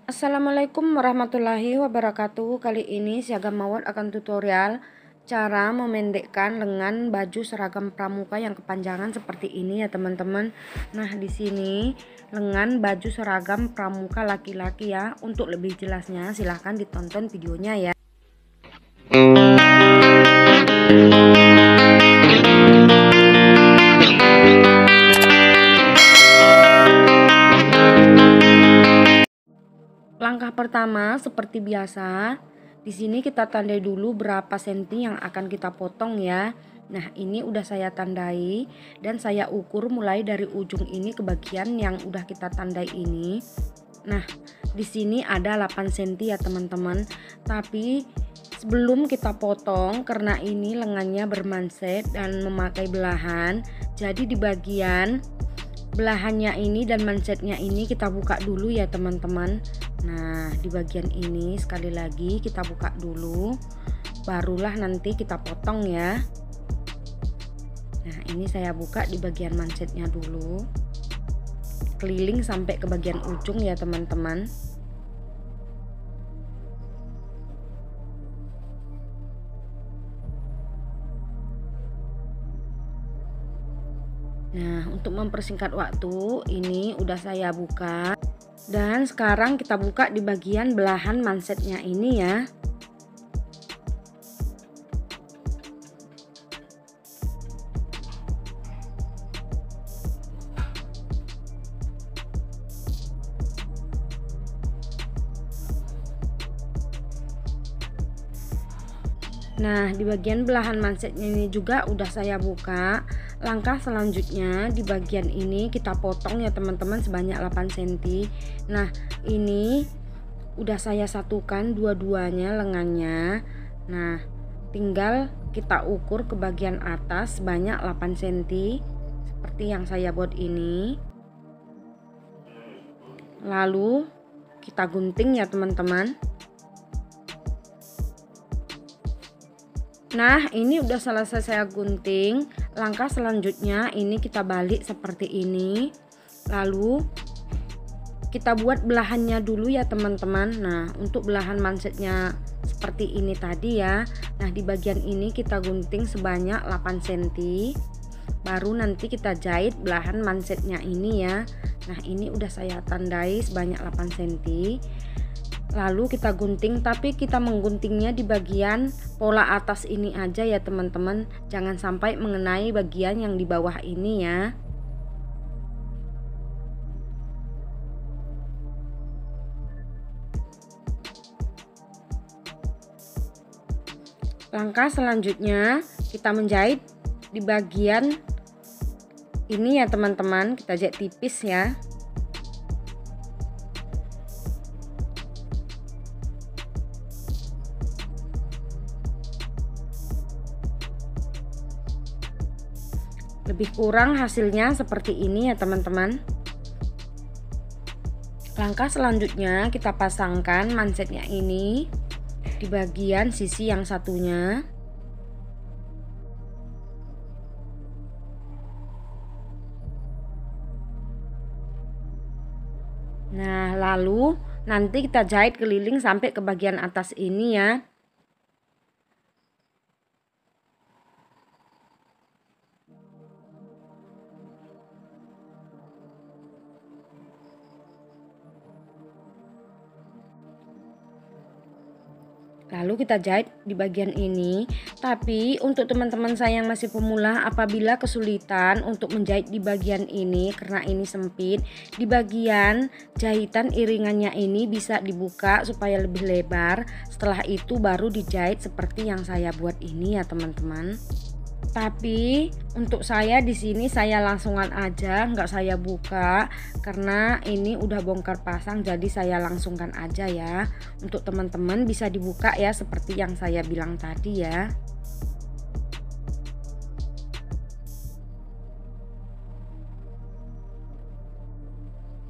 Assalamualaikum warahmatullahi wabarakatuh. Kali ini Siaga Mawar akan tutorial cara memendekkan lengan baju seragam pramuka yang kepanjangan seperti ini ya teman-teman. Nah, di sini lengan baju seragam pramuka laki-laki ya. Untuk lebih jelasnya silahkan ditonton videonya ya. Langkah pertama seperti biasa, di sini kita tandai dulu berapa senti yang akan kita potong ya. Nah, ini udah saya tandai dan saya ukur mulai dari ujung ini ke bagian yang udah kita tandai ini. Nah, di sini ada 8 senti ya teman-teman. Tapi sebelum kita potong, karena ini lengannya bermanset dan memakai belahan, jadi di bagian belahannya ini dan mansetnya ini kita buka dulu ya teman-teman. Nah, di bagian ini sekali lagi kita buka dulu, barulah nanti kita potong ya. Nah, ini saya buka di bagian mansetnya dulu, keliling sampai ke bagian ujung ya teman-teman. Nah, untuk mempersingkat waktu ini udah saya buka. Dan sekarang kita buka di bagian belahan mansetnya ini ya. Nah, di bagian belahan mansetnya ini juga udah saya buka. Langkah selanjutnya di bagian ini kita potong ya teman-teman sebanyak 8 cm. Nah, ini udah saya satukan dua-duanya lengannya. Nah, tinggal kita ukur ke bagian atas sebanyak 8 cm seperti yang saya buat ini. Lalu kita gunting ya teman-teman. Nah, ini udah selesai saya gunting. Langkah selanjutnya ini kita balik seperti ini. Lalu kita buat belahannya dulu ya teman-teman. Nah, untuk belahan mansetnya seperti ini tadi ya. Nah, di bagian ini kita gunting sebanyak 8 cm. Baru nanti kita jahit belahan mansetnya ini ya. Nah, ini udah saya tandai sebanyak 8 cm. Lalu kita gunting, tapi kita mengguntingnya di bagian pola atas ini aja ya teman-teman. Jangan sampai mengenai bagian yang di bawah ini ya. Langkah selanjutnya kita menjahit di bagian ini ya teman-teman. Kita jahit tipis ya. Lebih kurang hasilnya seperti ini ya teman-teman. Langkah selanjutnya kita pasangkan mansetnya ini di bagian sisi yang satunya. Nah, lalu nanti kita jahit keliling sampai ke bagian atas ini ya. Lalu kita jahit di bagian ini. Tapi untuk teman-teman saya yang masih pemula, apabila kesulitan untuk menjahit di bagian ini karena ini sempit, di bagian jahitan iringannya ini bisa dibuka supaya lebih lebar. Setelah itu baru dijahit seperti yang saya buat ini ya teman-teman. Tapi untuk saya di sini saya langsungan aja, nggak saya buka karena ini udah bongkar pasang, jadi saya langsungkan aja ya. Untuk teman-teman bisa dibuka ya seperti yang saya bilang tadi ya.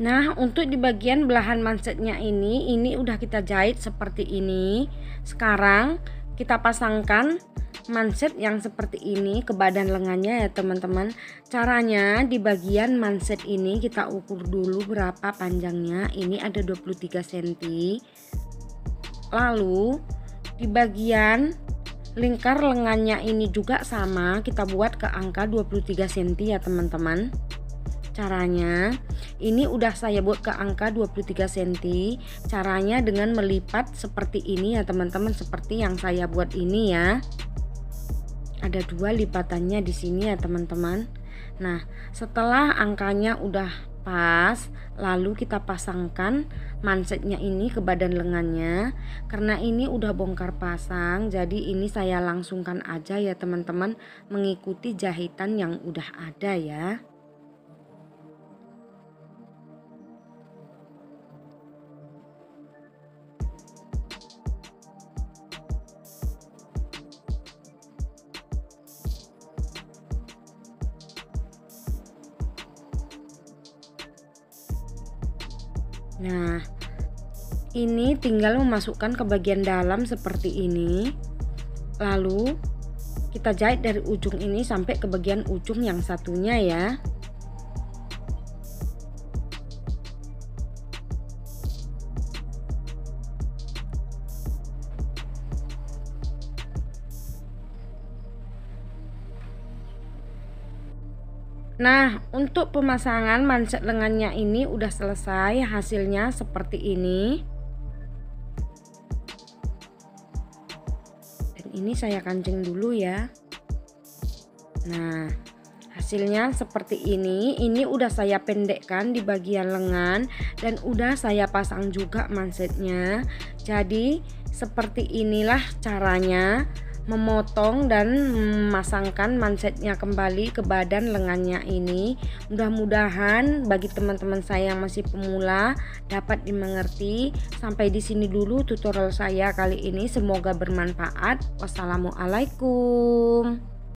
Nah, untuk di bagian belahan mansetnya ini udah kita jahit seperti ini. Sekarang kita pasangkan manset yang seperti ini ke badan lengannya ya teman-teman. Caranya di bagian manset ini kita ukur dulu berapa panjangnya. Ini ada 23 cm. Lalu di bagian lingkar lengannya ini juga sama, kita buat ke angka 23 cm ya teman-teman. Caranya ini udah saya buat ke angka 23 cm. Caranya dengan melipat seperti ini ya teman-teman, seperti yang saya buat ini ya. Ada 2 lipatannya di sini ya teman-teman. Nah, setelah angkanya udah pas, lalu kita pasangkan mansetnya ini ke badan lengannya. Karena ini udah bongkar pasang, jadi ini saya langsungkan aja ya teman-teman, mengikuti jahitan yang udah ada ya. Nah, ini tinggal memasukkan ke bagian dalam seperti ini. Lalu kita jahit dari ujung ini sampai ke bagian ujung yang satunya ya. Nah, untuk pemasangan manset lengannya ini udah selesai, hasilnya seperti ini. Dan ini saya kancing dulu ya. Nah, hasilnya seperti ini. Ini udah saya pendekkan di bagian lengan dan udah saya pasang juga mansetnya. Jadi, seperti inilah caranya memotong dan memasangkan mansetnya kembali ke badan lengannya ini. Mudah-mudahan bagi teman-teman saya yang masih pemula dapat dimengerti. Sampai di sini dulu tutorial saya kali ini, semoga bermanfaat. Wassalamualaikum.